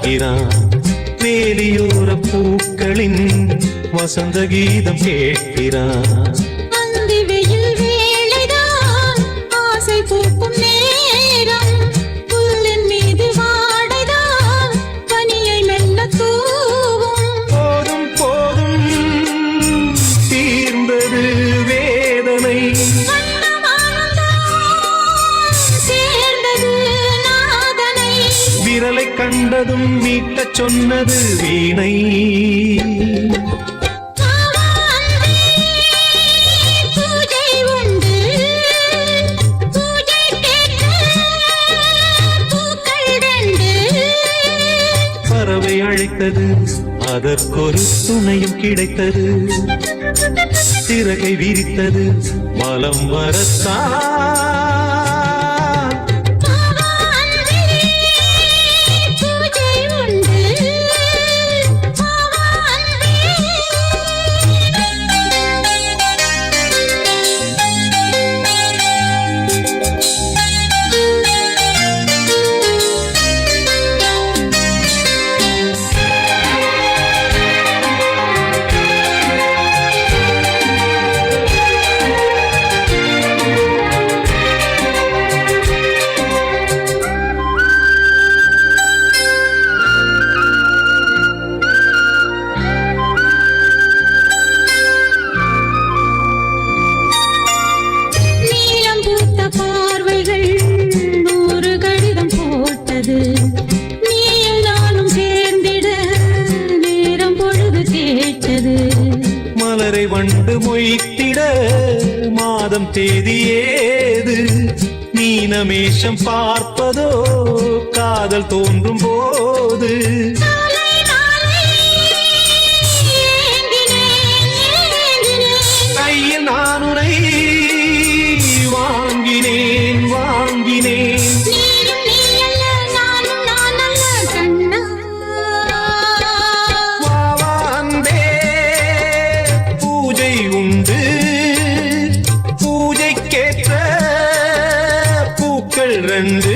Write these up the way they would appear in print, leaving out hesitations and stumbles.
பார்க்கிறான். வேலியோர பூக்களின் வசந்த கீதம் கேட்கிறான். அந்தி வெயில் வேளைதான் ஆசை பூக்கும் நேரம். புல்லின் மீது வாடைதான் பனியை மெல்ல தூவும். போதும் போதும் தீர்ந்தது வேதனை. சேர்ந்தது நாதனை. விரலை கண்டதும் மீட்டச் சொன்னது வீணை. பூஜை உண்டு பூஜை கேட்க பூக்கள் ரெண்டு. பறவை அழைத்தது அதற்கொரு துணையும் கிடைத்தது. சிறகை விரித்தது மலம் வரத்தான். பூஜை உண்டு நீலம் பூத்த பார்வைகள் நூறு கடிதம் போட்டது. நீயும் நானும் சேர்ந்திட நேரம் பொழுது கேட்டது. மலரை வண்டு மொய்த்திட மாதம் தேதி ஏது. நீனமேஷம் பார்ப்பதோ காதல் தோன்றும் போது. நாளை நாளை ஏங்கினேன் ஏங்கினேன். கையில் நான் உனை வாங்கினேன் வாங்கினேன். நீயும் நீ அல்ல நானும் நான் அல்ல கண்ணா. வா வா அன்பே பூஜை உண்டு. பூஜைக்கேற்ற பூக்கள் ரெண்டு.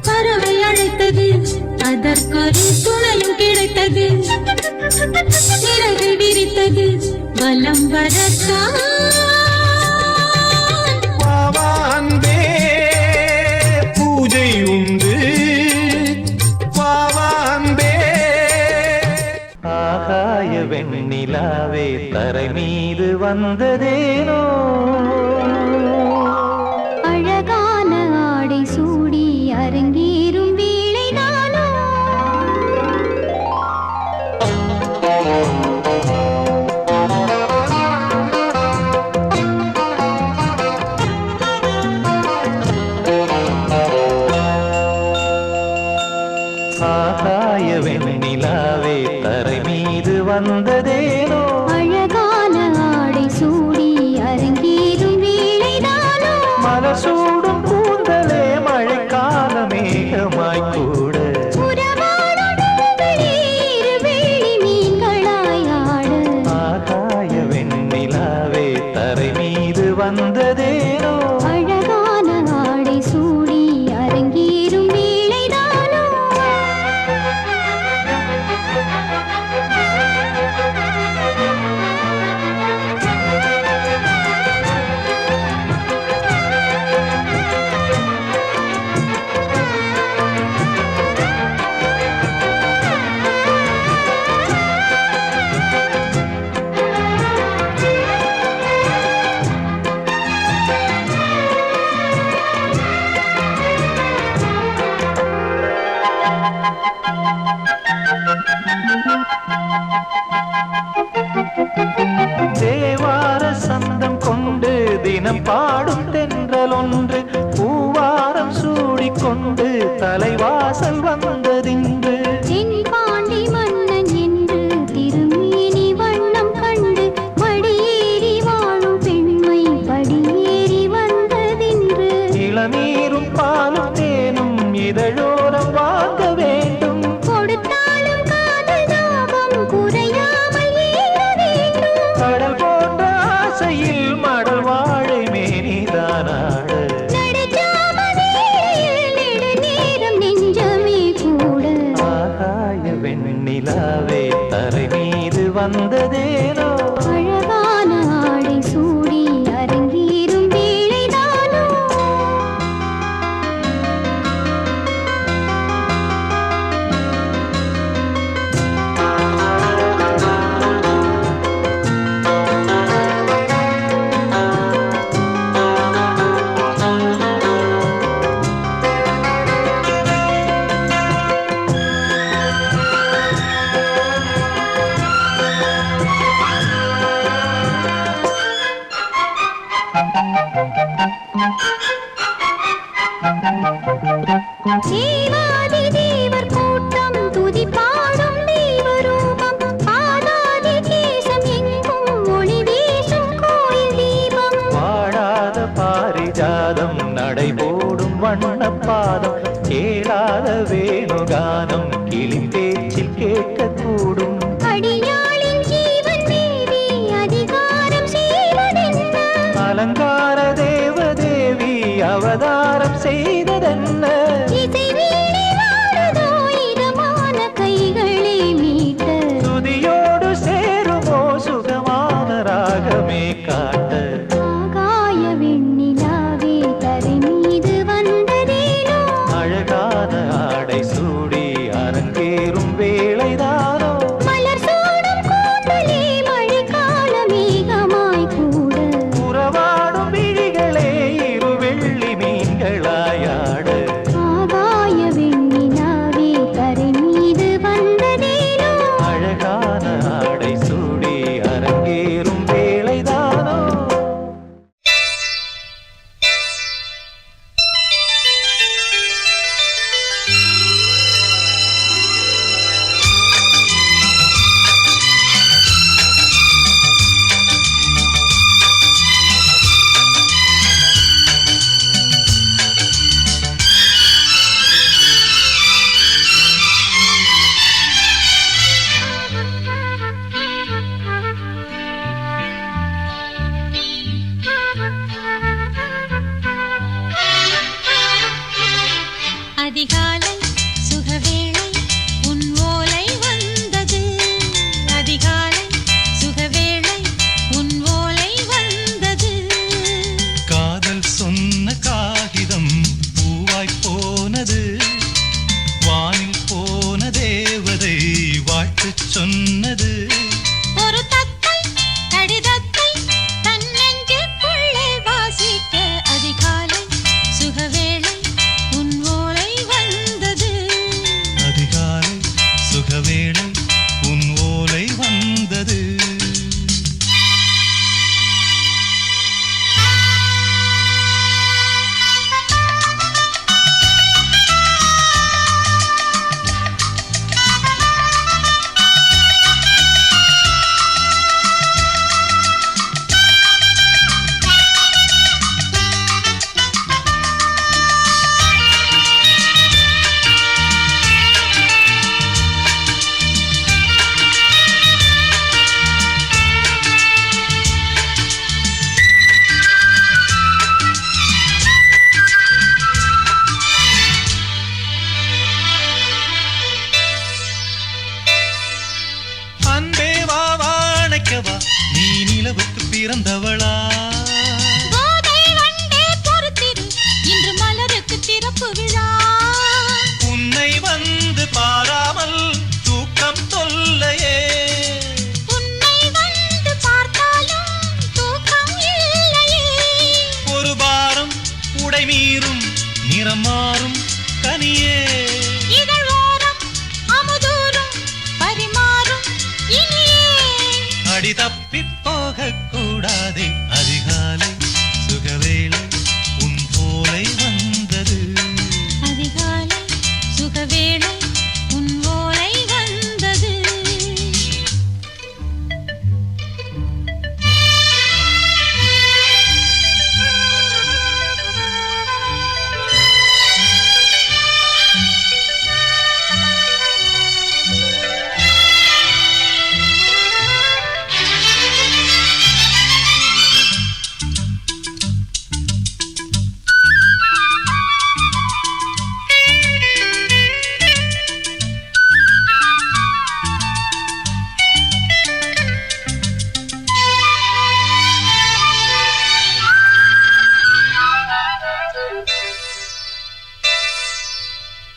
பறவை அழைத்தது அதற்கொரு துணையும் கிடைத்தது. சிறகு விரித்தது வலம் வரத்தான். வா வா அன்பே பூஜை உண்டு. வா வா அன்பே. ஆகாய வெண்ணிலாவே தரை மீது வந்ததேனோ. அழகான ஆடை சூடி அரங்கேறும் வேளைதானோ. ஆகாய வெண்ணிலாவே தரை மீது வந்ததேனோ. அழகான ஆடை சூடி அரங்கேறும் வேளைதானோ. மலசூடும் கூந்தலே மழைக்கால மேகமாய் கூட. உறவாடும் நெஞ்சங்களே இரு வெள்ளி மீன்களாய் ஆட. ஆகாய வெண்ணிலாவே தரை மீது வந்ததேனோ. அழகான ஆடை சூடி அரங்கேறும் வேளைதானோ. தேவார சந்தம் கொண்டு தினம் பாடும் தென்றல் ஒன்று. பூவாரம் சூடிக்கொண்டு தலைவாசல் வந்ததின்று. தென் பாண்டி மன்னன் என்று திருமேனி வண்ணம் கண்டு மடியேறி வாழும் பெண்மை படியேறி வந்ததின்று. இளநீரும் பாலும் தேனும் இதழோரம் வாங்க வேண்டும். கொடுத்தாலும் காதல் தாபம் குறையாமல் ஏற வேண்டும். கடல் போன்ற ஆசையில் மடல் வாழை மேனிதானாட. நடுஜாம வேளையில் நெடுநேரம் நெஞ்சமே கூட. தேவாதி தேவர் கூட்டம் துதி பாடும் தெய்வரூபம் பாதாதி கேசம் எங்கும் ஒளி வீசும் கோயில் தீபம் வாடாத பாரிஜாதம் நடைபோடும் வண்ணப்பாதம் கேளாத வேணுகானம் கிளி பேச்சில் கேட்கக்கூடும் அடியாளின் ஜீவன் தேவி அதிகாரம் செய்வதென்ன அலங்கார தேவதேவி அவதாரம் செய்ததென்ன இசை வீணை வாழுதோ இதமான கைகளை மீட்ட துதியோடு சேருமோ சுகமான ராகமே காட்ட ஆகாய வெண்ணிலாவே தரை மீது வந்ததேனோ அழகான ஆடை சூடி அரங்கேறும் வேளைதானோ மலர் சூடும் கூந்தலே மழைக்கால மேகமாய் கூட உறவாடும் விழிகளே இரு வெள்ளி மீன்களாயாட ஆகாய வெண்ணிலாவே தரை மீது வந்ததேனோ அழகான ஆடை சூடி அரங்கேறும் வேளைதானோ அதிகாலை சுகவேளை உன் ஓலை வந்தது அதிகாலை சுகவேளை உன் ஓலை வந்தது காதல் சொன்ன காகிதம் பூவாய் போனது வானில் போன தேவதை வாழ்த்துச் சொன்னது ஒரு தத்தை கடிதத்தை தன் நெஞ்சுக்குள்ளே வாசிக்க அதிகாலை சுகவேளை உன் ஓலை வந்தது அதிகாலை சுகவேளை உன் ஓலை வந்தது அன்பே வா வாழைக்கவா நீ நிலவுக்கு பிறந்தவளா போதை வண்டே பொறுத்திரு இன்று மலருக்கு திறப்பு விழா உன்னை வந்து பாராமல் தூக்கம் தொல்லையே உன்னை வந்து பார்த்தாலும் தூக்கம் இல்லையே ஒரு பாரம் உடை மீறும் நிறம் மாறும் கனியே இதழ் ஓரம் அமுதூரும் பரிமாறும் இனியே அடி தப்பி போகக் கூடாதே அதிகாலை சுகவேளை உன் போலை வந்தது அதிகாலை சுகவேளை உன் ஓலை வந்தது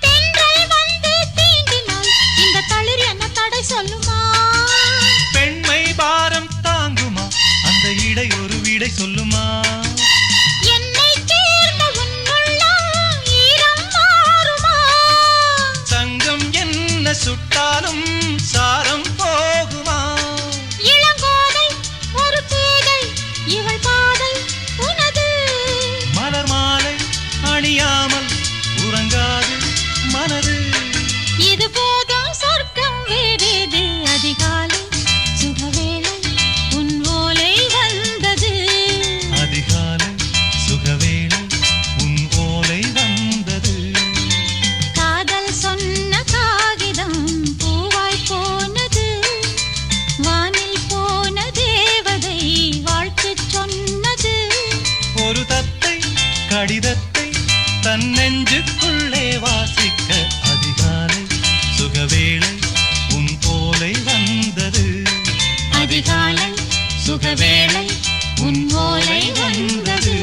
தென்றல் வந்து தீண்டினால் இந்த தளிர் என்ன தடை சொல்லுமா பெண்மை பாரம் தாங்குமா அந்த இடை ஒரு விடை சொல்லுமா என்னை சேர்ந்த உன்னுள்ளம் ஈரம் மாறுமா சங்கம் என்ன சுட்டாலும் சாரம் போகுமா இளங்கோதை ஒரு பேதை இவள் பாதை உன ஒரு தத்தை கடிதத்தை தன் நெஞ்சுக்குள்ளே வாசிக்க அதிகாலை சுகவேளை உன் போலை வந்தது. அதிகாலை சுகவேளை உன் போலை வந்தது.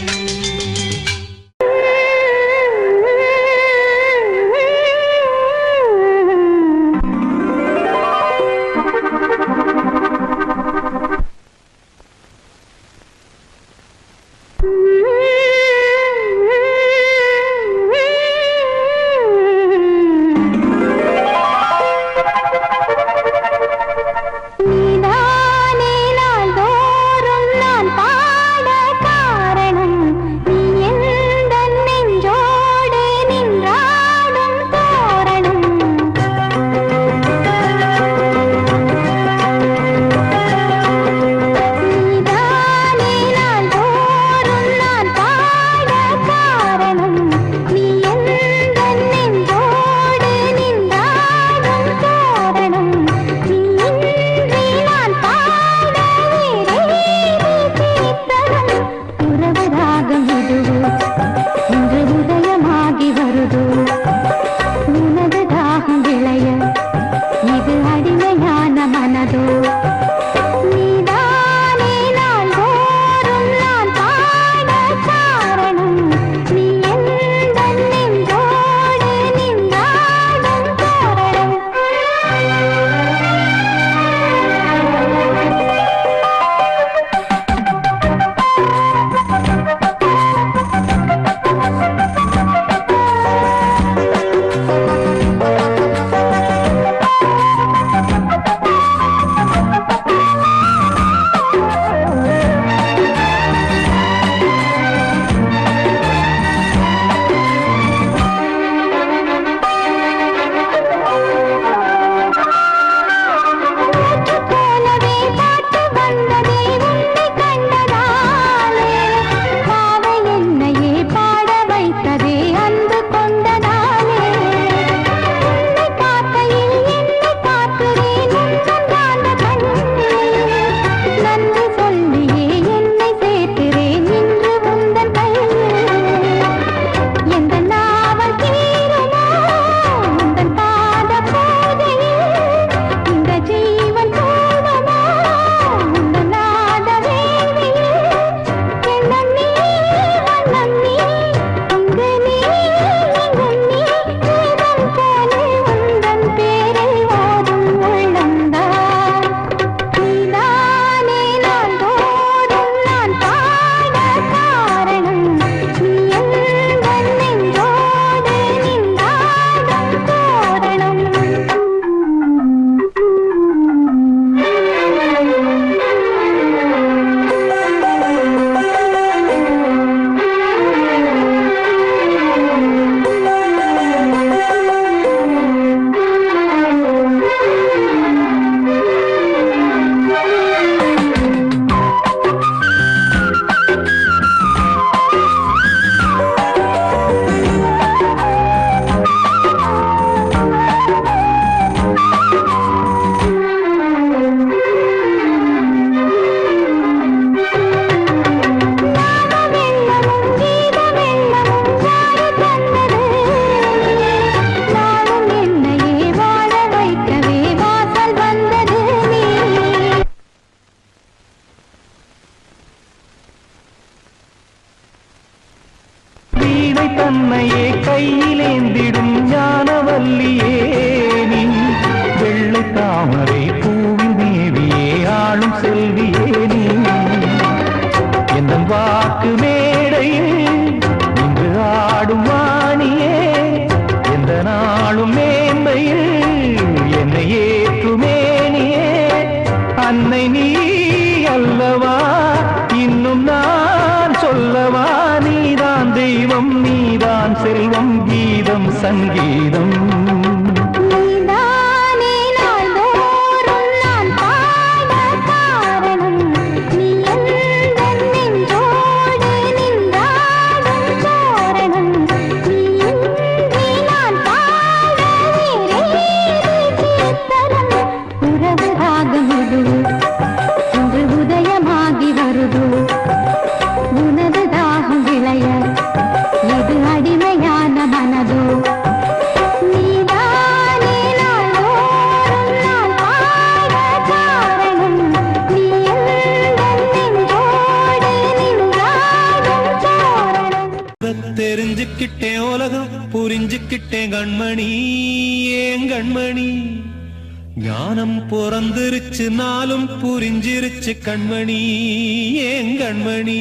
தன்னையே கையிலேந்திடும் ஞானவல்லியே நீ வெள்ளை தாமரை பூவின் தேவியே ஆளும் செல்வியே நீ எந்த வாக்கு மேடையில் இன்று ஆடும் வாணியே எந்த நாளும் மேன்மையில் என்னை ஏற்றுமேனியே அன்னை நீ அல்லவா இன்னும் நான் சொல்லவா நீதான் தெய்வம் நீதான் செல்வம் கீதம் சங்கீதம் உனது தாகம் தெரிஞ்சுக்கிட்டேன் உலகம் புரிஞ்சுக்கிட்டேன் கண்மணி ஏன் கண்மணி ஞானம் பிறந்திருச்சு நாளும் புரிஞ்சிருச்சு கண்மணி ஏன் கண்மணி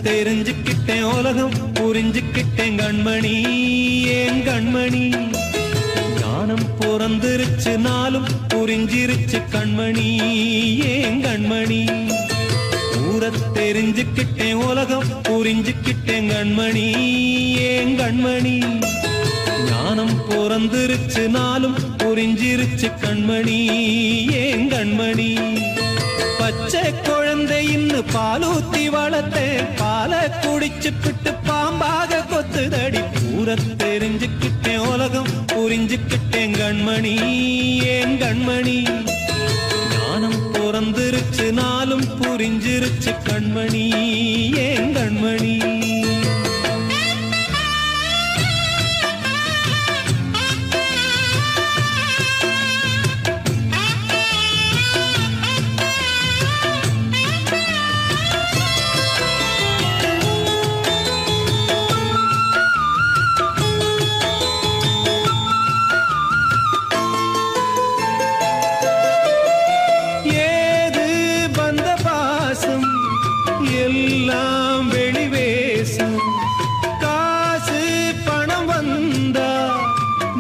தெரிஞ்சுக்கிட்டேன் உலகம் புரிஞ்சுக்கிட்டேன் கண்மணி ஏன் கண்மணி ஞானம் பிறந்திருச்சு நாளும் புரிஞ்சிருச்சு கண்மணி ஏன் கண்மணி தெரிஞ்சுக்கிட்டேன் உலகம் புரிஞ்சுக்கிட்டேன் கண்மணி ஏன் கண்மணி ஞானம் பிறந்திருச்சு நாளும் புரிஞ்சிருச்சு கண்மணி ஏன் கண்மணி பச்சை குழந்தை இன்னும் பாலூத்தி வளர்த்தேன் பாலை குடிச்சுப்பிட்டு பாம்பாக கொத்துதடி தெரிஞ்சுக்கிட்டேன் உலகம் புரிஞ்சுக்கிட்டேன் கண்மணி ஏன் கண்மணி ஞானம் பிறந்திருச்சு நாளும் புரிஞ்சிருச்சு கண்மணி ஏன் கண்மணி எல்லாம் வெளிவேசம் காசு பணம் வந்தா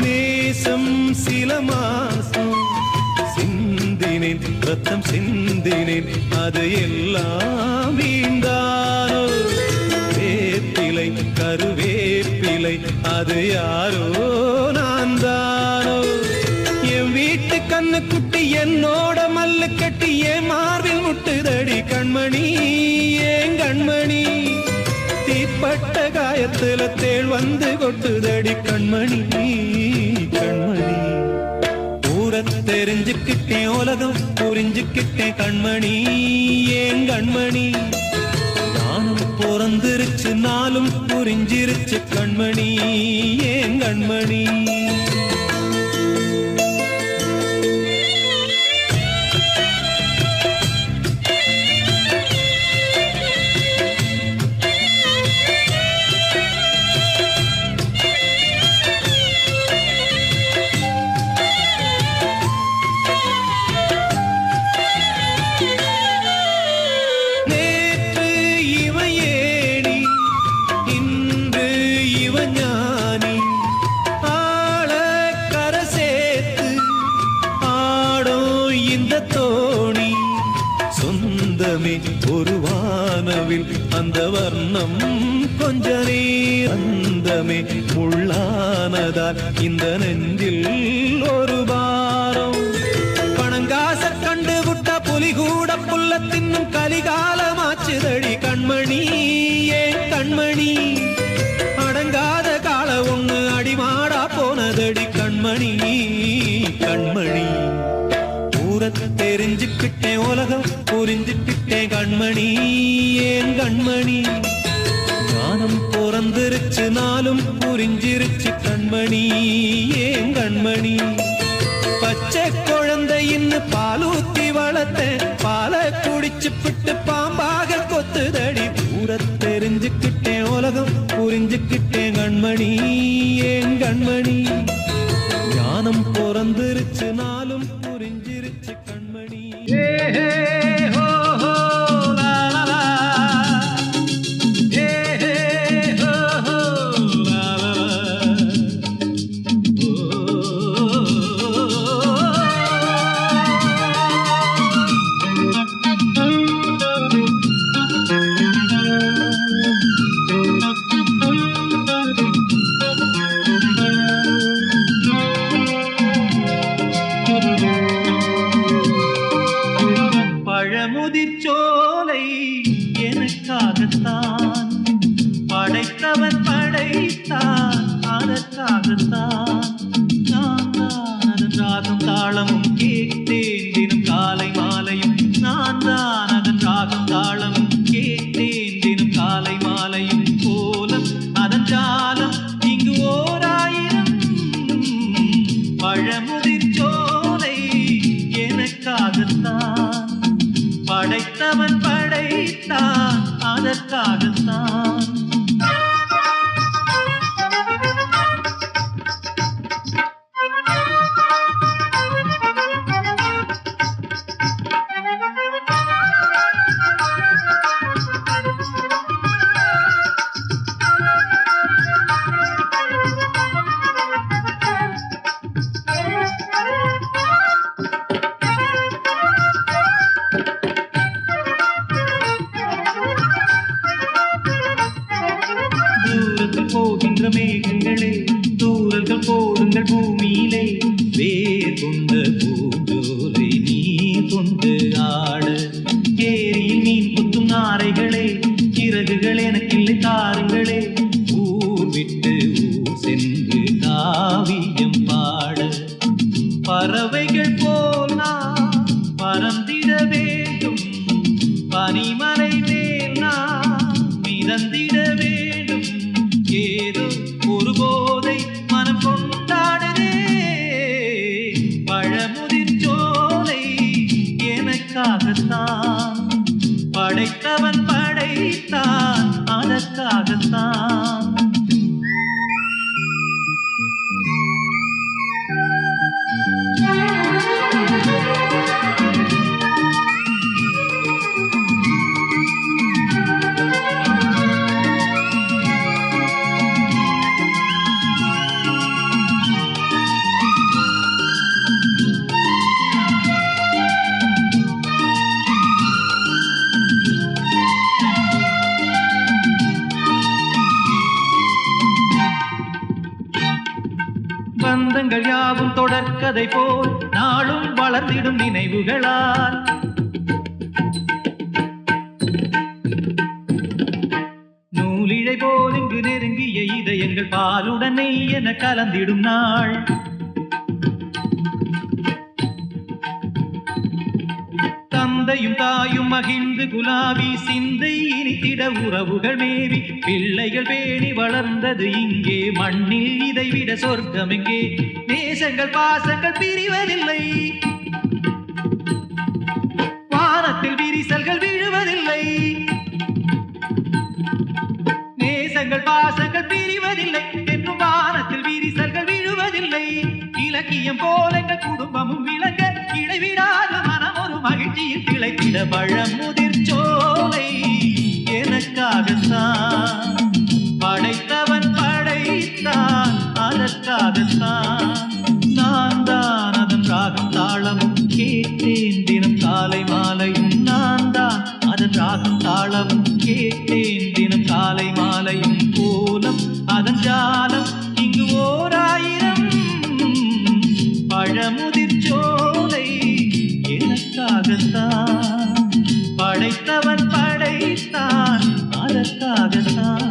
நேசம் சில மாசம் சிந்தினேன் ரத்தம் சிந்தினேன் அது எல்லாம் வீண்டானோ வேப்பிலை கருவேப்பிலை அது யாரோ நான் தானோ என் வீட்டு கண்ணு குட்டி என்னோட மல்லு கட்டி என் மார்பில் முட்டுதடி கண்மணி ஏன் கண்மணி தீப்பட்ட காயத்துல தேள் வந்து கொட்டுதடி கண்மணி கண்மணி தெரிஞ்சுக்கிட்டேன் உலகம் புரிஞ்சுக்கிட்டேன் கண்மணி ஏன் கண்மணி ஞானம் பிறந்திருச்சு நாளும் புரிஞ்சிருச்சு கண்மணி ஏன் கண்மணி ஒரு வானவில் அந்த வர்ணம் கொஞ்ச நேரந்தமே முள்ளானதால் இந்த நெஞ்சில் ஒரு பாரம் பணங்காச கண்டு விட்ட புலி கூட புல்ல தின்னும் கலிகாலமாச்சுதடி கண்மணி ஏன் கண்மணி அடங்காத கால ஒண்ணு அடிமாடா போனதடி கண்மணி கண்மணி தெரிஞ்சுக்கிட்டேன் உலகம் புரிஞ்சுக்கிட்டேன் கண்மணி ஏன் கண்மணி ஞானம் பிறந்திருச்சு நாளும் புரிஞ்சிருச்சு கண்மணி ஏன் கண்மணி பச்சை குழந்தை இன்னும் பாலூத்தி வளர்த்தேன் பாலை குடிச்சுப்பிட்டு பாம்பாக கொத்துதடி தெரிஞ்சுக்கிட்டேன் உலகம் புரிஞ்சுக்கிட்டேன் கண்மணி ஏன் கண்மணி ஞானம் பிறந்திருச்சு நாளும் புரிஞ்சிருச்சு கண்மணி பழமுதிர்ச்சோலை எனக்காகத்தான் படைத்தவன் படைத்தான் அதற்காகத்தான் நான் தான் அதன் ராகம் தாளமும் கேட்டேன் தினம் காலை மாலையும் நான் தான் அதன் ராகம் தாளமும் கேட்டேன் தினம் காலை மாலையும் கோலம் அதன் ஜாலம் இங்கு ஓராயிரம் பழமுதிர்ச்சோலை எனக்காக எனக்காகத்தான் படைத்தவன் படைத்தான் அதற்காகத்தான். போகின்ற மேகங்களே தூரல்கள் போடுங்கள் பூமியிலே வேர் கொண்ட பூஞ்சோலை நீ கொண்டு ஆட ஏரியில் மீன் குத்தும் நாரைகளே இறகுகள் எனக்கில்லை தாருங்களே ஊர் விட்டு ஊர் சென்று காவியம் பாட பறவைகள் போல் நான் பறந்திட வேண்டும் பனிமலை மேல் நான் மிதந்திட வேண்டும் ஏதோ ஒரு போதை மனம் கொண்டாடுதே பழமுதிர் சோலை எனக்காகத்தான் படைத்தவன் படைத்தான் அதற்காகத்தான். பந்தங்கள் யாவும் தொடர்கதை போல் நாளும் வளர்ந்திடும் நினைவுகளால் நூலிழை போல் இங்கு நெருங்கிய இதயங்கள் பாலுடனே என கலந்திடும் நாள் தந்தையும் தாயும் மகிழ்ந்து குலாவி சிந்தை இனித்திட உறவுகள் மேவி பிள்ளைகள் பேணி வளர்ந்தது இங்கே மண்ணில் இதைவிட சொர்க்கம் எங்கே நேசங்கள் பாசங்கள் பிரிவதில்லை வானத்தில் விரிசல்கள் விழுவதில்லை நேசங்கள் பாசங்கள் பிரிவதில்லை என்றும் வானத்தில் விரிசல்கள் விழுவதில்லை இலக்கியம் போல எங்கள் குடும்பமும் விளங்க இடைவிடாத மனம் ஒரு மகிழ்ச்சியில் திளைத்திட பழமுதிர் சோலை எனக்காகத்தான் படைத்தவன் படைத்தான் அதற்காகத்தான். நான் தான் அதன் ராகம் தாளமும் கேட்டேன் தினம் காலை மாலையும் நான் தான் அதன் ராகம் தாளமும் கேட்டேன் தினம் காலை மாலையும் கோலம் அதன் ஜாலம் இங்கு ஓராயிரம் பழமுதிர் சோலை எனக்காகத்தான் படைத்தவன் படைத்தான் அதற்காகத்தான்.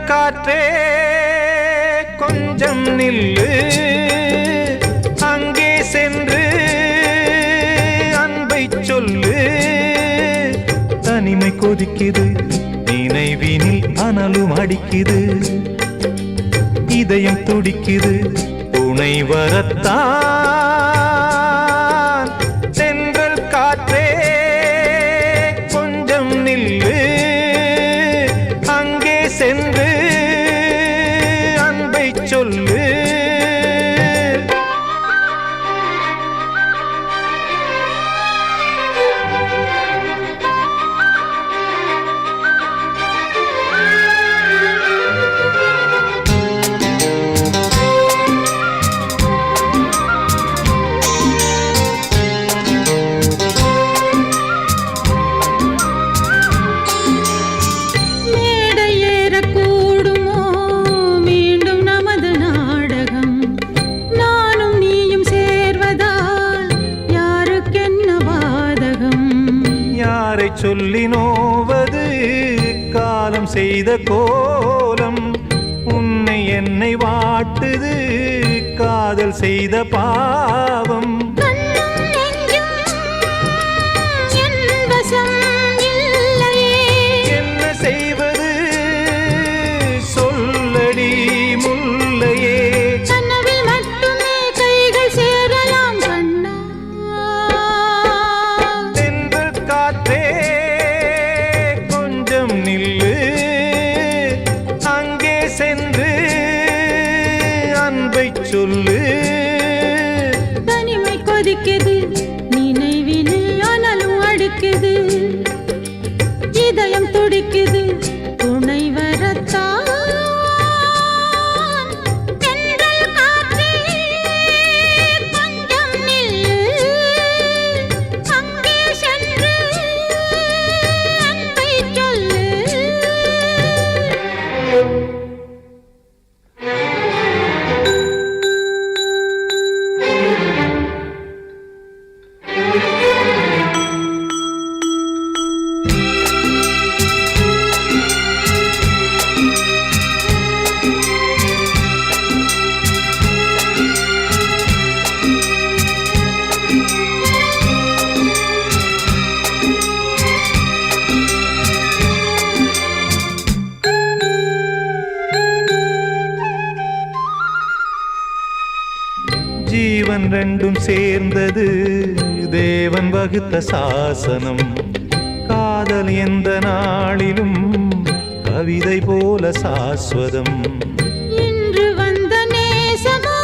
காற்றே கொஞ்சம் நில்லு அங்கே சென்று அன்பை சொல்லு தனிமை கொதிக்குது நினைவினில் அனலும் அடிக்குது இதயம் துடிக்குது துணை வரத்தான் சென்றல் காற்றே கொஞ்சம் நில்லு அங்கே சென்று அன்பை சொல்லு யாரை சொல்லி நோவது காலம் செய்த கோலம் உன்னை என்னை வாட்டுது காதல் செய்த பாவம் என்ன செய்வது சொல்லடி முல்லையே கனவில் மட்டுமே கைகள் சேரலாம் கண்ணா தென்றல் காற்றே கொஞ்சம் நில்லு அங்கே சென்று அன்பை சொல்லு தனிமை கொதிக்குது நினைவினில் அனலும் அடிக்குது இதயம் துடிக்குது துணை வரத்தான் தென்றல் காற்றே கொஞ்சம் நில்லு அங்கே சென்று அன்பை சொல்லு ஜீவன் ரெண்டும் சேர்ந்தது தேவன் வகுத்த சாசனம் காதல் எந்த நாளிலும் கவிதை போல சாஸ்வதம் இன்று வந்த நேசமோ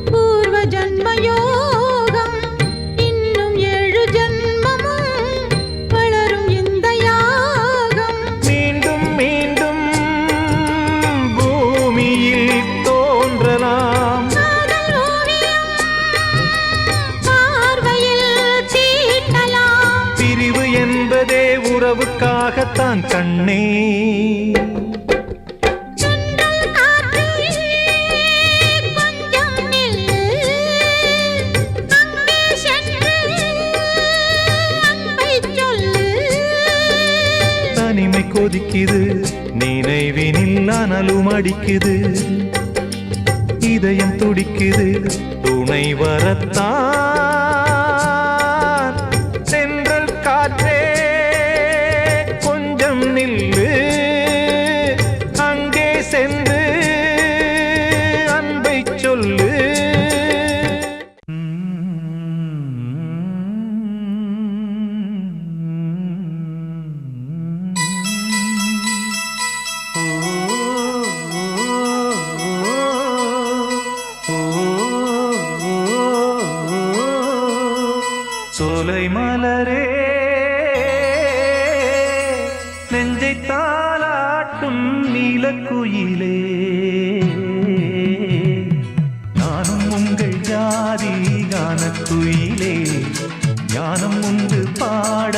பூர்வ ஜன்ம யோகம் இன்னும் 7 ஜன்மமும் வளரும் இந்த யாகம் மீண்டும் மீண்டும் பூமியில் தோன்றலாம் காதல் ஓவியம் பார்வையில் தீட்டலாம் பிரிவு என்பதே உறவுக்காகத்தான் கண்ணே தென்றல் காற்றே கொஞ்சம் நில்லு அங்கே சென்று அன்பை சொல்லு தனிமை கொதிக்குது நினைவினில் அனலும் அடிக்குது இதயம் துடிக்குது துணை வரத்தான் சென்றல் காற்றே கொஞ்சம் நில்லு அங்கே சென்று அன்பை சொல்லு சோலை மலரே நெஞ்சை தாளாட்டும் நீலக்குயிலே நானும் உங்கள் ஜாதி கானக்குயிலே ஞானம் உண்டு பாட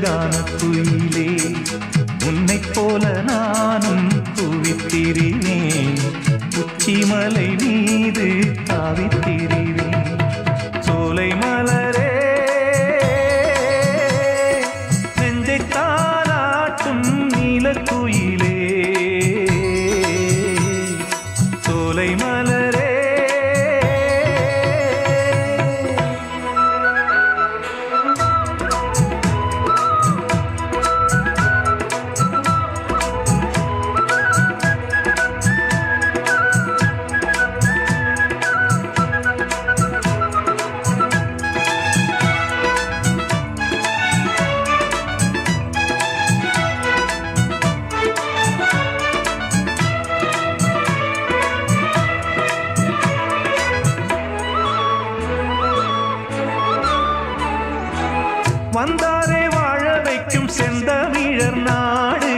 கானக்குயிலே உன்னைப் போல நானும் குவித்திரினேன் உச்சிமலை மீது தாவித்திரினேன் சோலை மலரே நெஞ்சை தாளாட்டும் நீலக்குயிலே சோலை மலரே வந்தாரே வாழ வைக்கும் செந்தமிழர் நாடு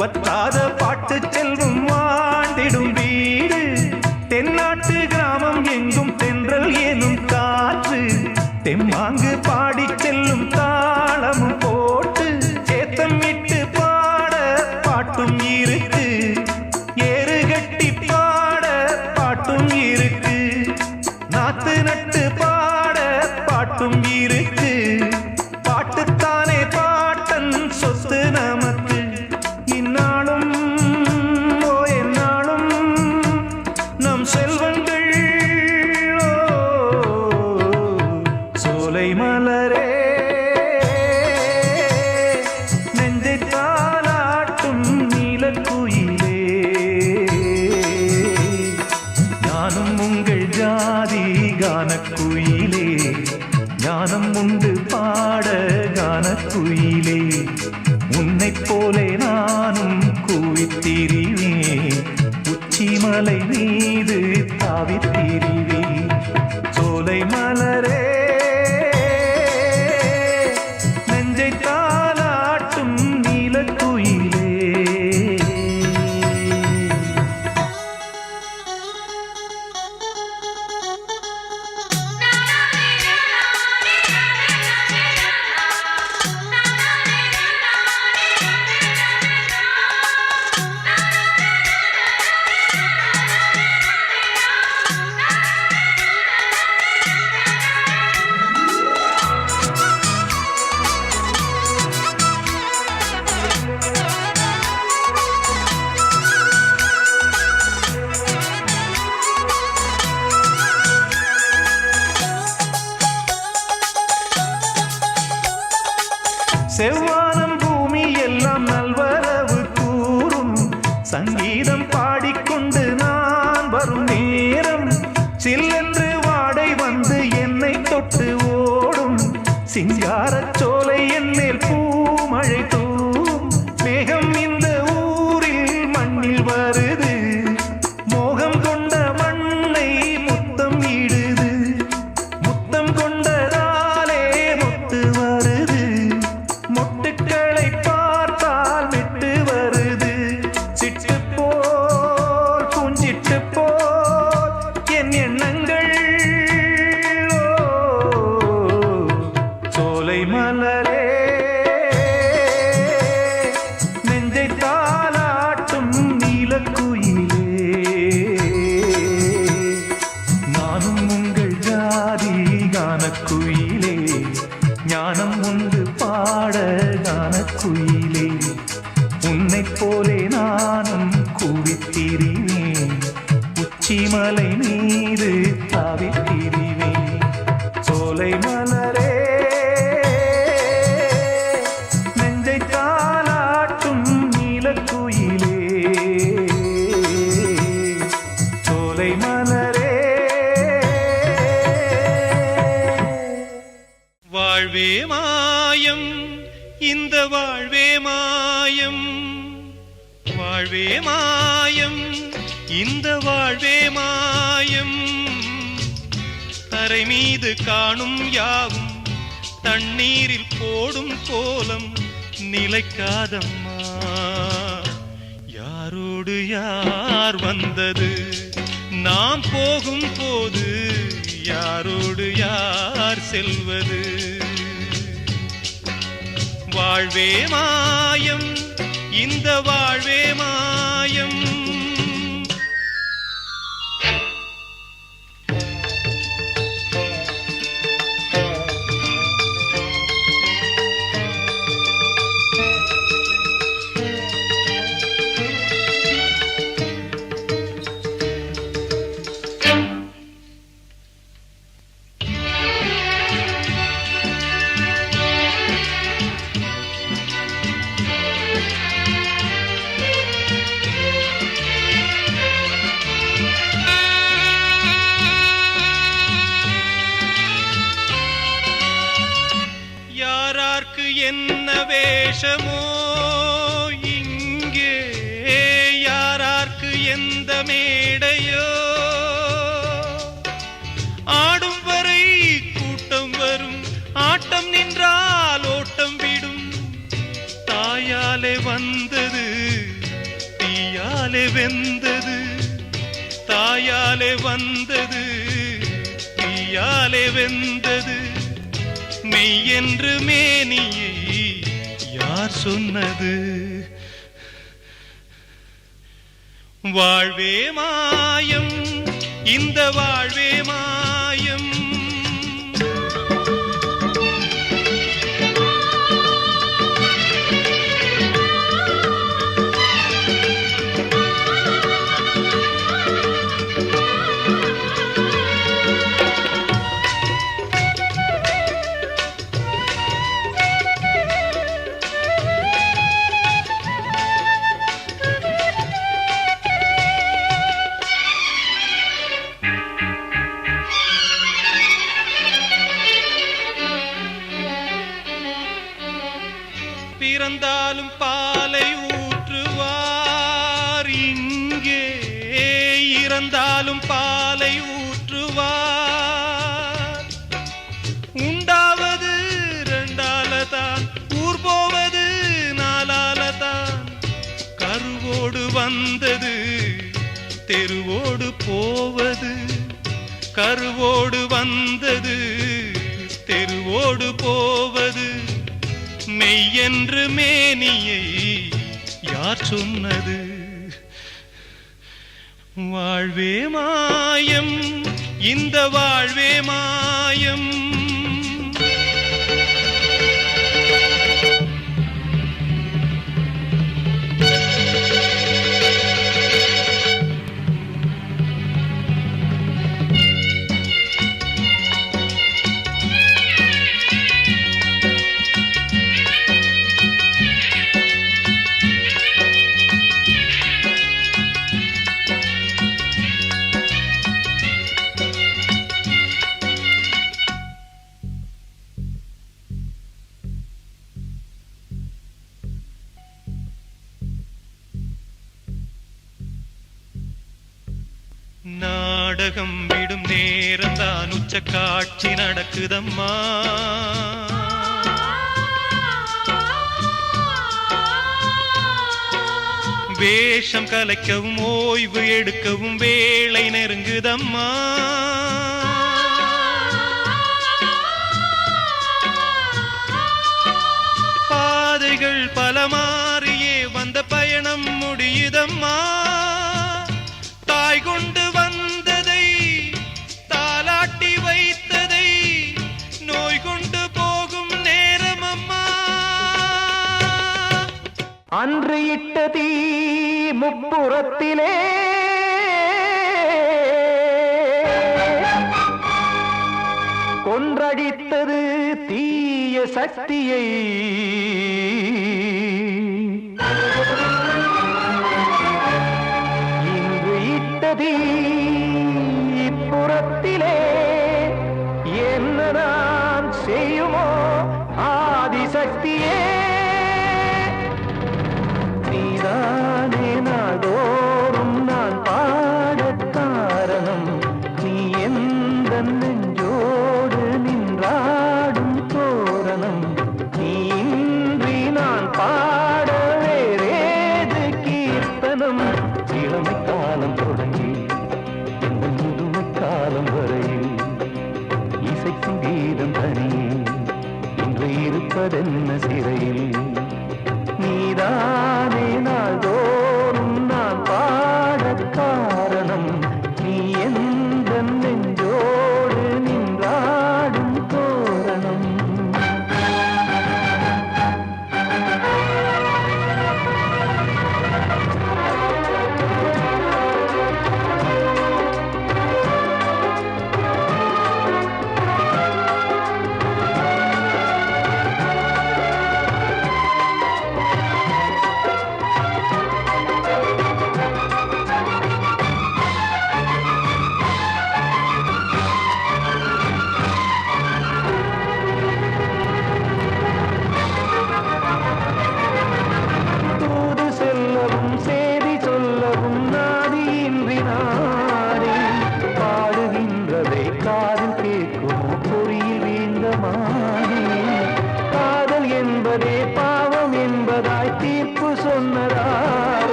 வற்றாத பாட்டு செல்வம் வாழ்ந்திடும் வீடு தென்னாட்டு கிராமம் எங்கும் தென்றல் எனும் காற்று தெம்மாங்கு பாடி செல்லும் தாளமும் போட்டு சேத்தம் விட்டு பாட பாட்டும் இருக்கு ஏறு கட்டி பாட பாட்டும் இருக்கு நாத்து நட்டு பாட பாட்டும் இருக்கு பாட்டுத்தானே பாட மலரே நெஞ்சை தாலாட்டும் நீலக்குயிலே ஞானம் உங்கள் ஜாதி கானக்குயிலே ஞானம் உண்டு பாட கானக்குயிலே உன்னைப் போலே நானும் கூவித்திரிவேன் உச்சிமலை மீது தாவித்திரிவேன் சோலை மலரே நெஞ்சை தாலாட்டும் நீலக்குயிலே செவ்வானம் பூமி எல்லாம் நல்வரவு கூறும் சங்கீதம் பாடிக்கொண்டு நான் வரும் நேரம் சில்லென்று வாடை வந்து என்னை தொட்டு ஓடும் சிங்காரச் சோலை என் மேல் பூமழை தூவும் மேகம் இந்த ஊரில் மண்ணில் வருது மோகம் கொண்ட மண்ணை முத்தம் இடுது முத்தம் கொண்டதாலே முத்து வருது மொட்டுக்களை பார்த்தால் விட்டு வருது சிட்டு போல் பூஞ்சிட்டு போல் என் எண்ணங்கள் சோலை மலரே நெஞ்சை தாலாட்டும் நீலக்குயிலே நானும் உங்கள் ஜாதி கானக்குயிலே ஞானம் உண்டு பாட கானக்குயிலே உன்னைப் போலே நானும் கூவித்திரிவேன் உச்சிமலை மீது தாவித்திரிவேன் சோலை மலரே நெஞ்சை தாலாட்டும் நீலக்குயிலே சோலை மலரே வாழ்வே மாயம் இந்த வாழ்வே மாயம் வாழ்வே மாயம் இந்த வாழ்வே மாயம் தரை மீது காணும் யாவும் தண்ணீரில் போடும் கோலம் நிலைக்காதம்மா யாரோடு யார் வந்தது நாம் போகும் போது யாரோடு யார் செல்வது வாழ்வே மாயம் இந்த வாழ்வே மாயம் என்ன வேஷமோ இங்கே யாரார்க்கு எந்த மேடையோ ஆடும் வரை கூட்டம் வரும் ஆட்டம் நின்றால் ஓட்டம் விடும் தாயாலே வந்தது தீயாலே வெந்தது தாயாலே வந்தது தீயாலே வெந்தது மெய் என்று மேனியை யார் சொன்னது வாழ்வே மாயம் இந்த வாழ்வே மாயம் இறந்தாலும் பாலை ஊற்றுவார், இங்கே இறந்தாலும் பாலை ஊற்றுவார். உண்டாவது ரெண்டாலதான், ஊர் போவது நாலாலதான். கருவோடு வந்தது தெருவோடு போவது, கருவோடு வந்தது தெருவோடு போவது. மெய்யென்று மேனியை யார் சொன்னது? வாழ்வே மாயம், இந்த வாழ்வே மாயம். நாடகம் விடும் நேரம்தான் உச்ச காட்சி நடக்குதம்மா. வேஷம் கலைக்கவும் ஓய்வு எடுக்கவும் வேளை நெருங்குதம்மா. பாதைகள் பல மாறியே வந்த பயணம் முடியுதம்மா. தாய் கொண்டு வந்ததை தாலாட்டி வைத்ததை நோய் கொண்டு போகும் நேரம் அம்மா. அன்று இட்ட தீ முப்புறத்திலே கொன்றடித்தது தீய சக்தியை. இன்று இட்ட தீ இப்புறத்திலே என்ன நான் செய்யுமோ ஆதிசக்தியே. நீதானே நாடோறும் நான் பாடக் காரணம், நீ எந்த நெஞ்சோடு நின்றாடும் தோரணம். நீ இன்றி நான் பாட வேறேது கீர்த்தனம். இளமை காலம் தொடங்கி இந்த முதுமை காலம் வரையில் இசைக்கும் கீதம் தனியே இன்று இருப்பதென்ன சிறையில். நீதானே நாள்தோறும் நான் பாடக் காரணம், நீ எந்த நெஞ்சோடு நின்றாடும் தோரணம்.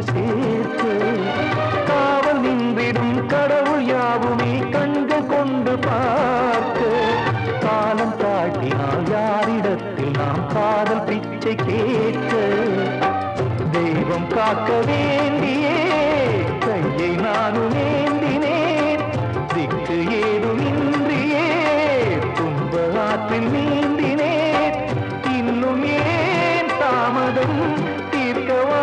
சேர்க்க காவல் நின்றிடும் கடவுள் யாவுமே கண்கள் கொண்டு பார்க்க காலம் தாட்டினால் யாரிடத்தில் நாம் காதல் பிச்சை கேட்க தெய்வம் காக்க வேண்டியே கையை நானும் ஏந்தினேன் திக்கு ஏதுமின்றியே துன்ப ஆற்றில் நீந்தினேன் இன்னும் ஏன் தாமதம் தீர்க்கவா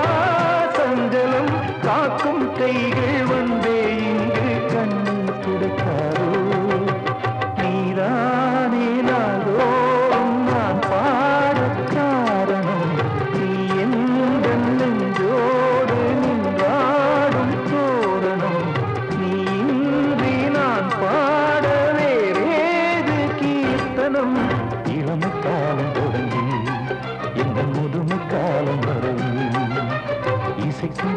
சஞ்சலம் காக்கும் கைகள் வந்தே இங்கு கண்ணீர் துடைக்காதோ நீதானே நாள்தோறும் நான் பாடக் காரணம் நீ எந்த நெஞ்சோடு நின்றாடும் தோரணம் நீ இன்றி நான் பாட வேறேது கீர்த்தனம் இளமை காலம் தொடங்கி இந்த முதுமை காலம் வரை இசைக்கு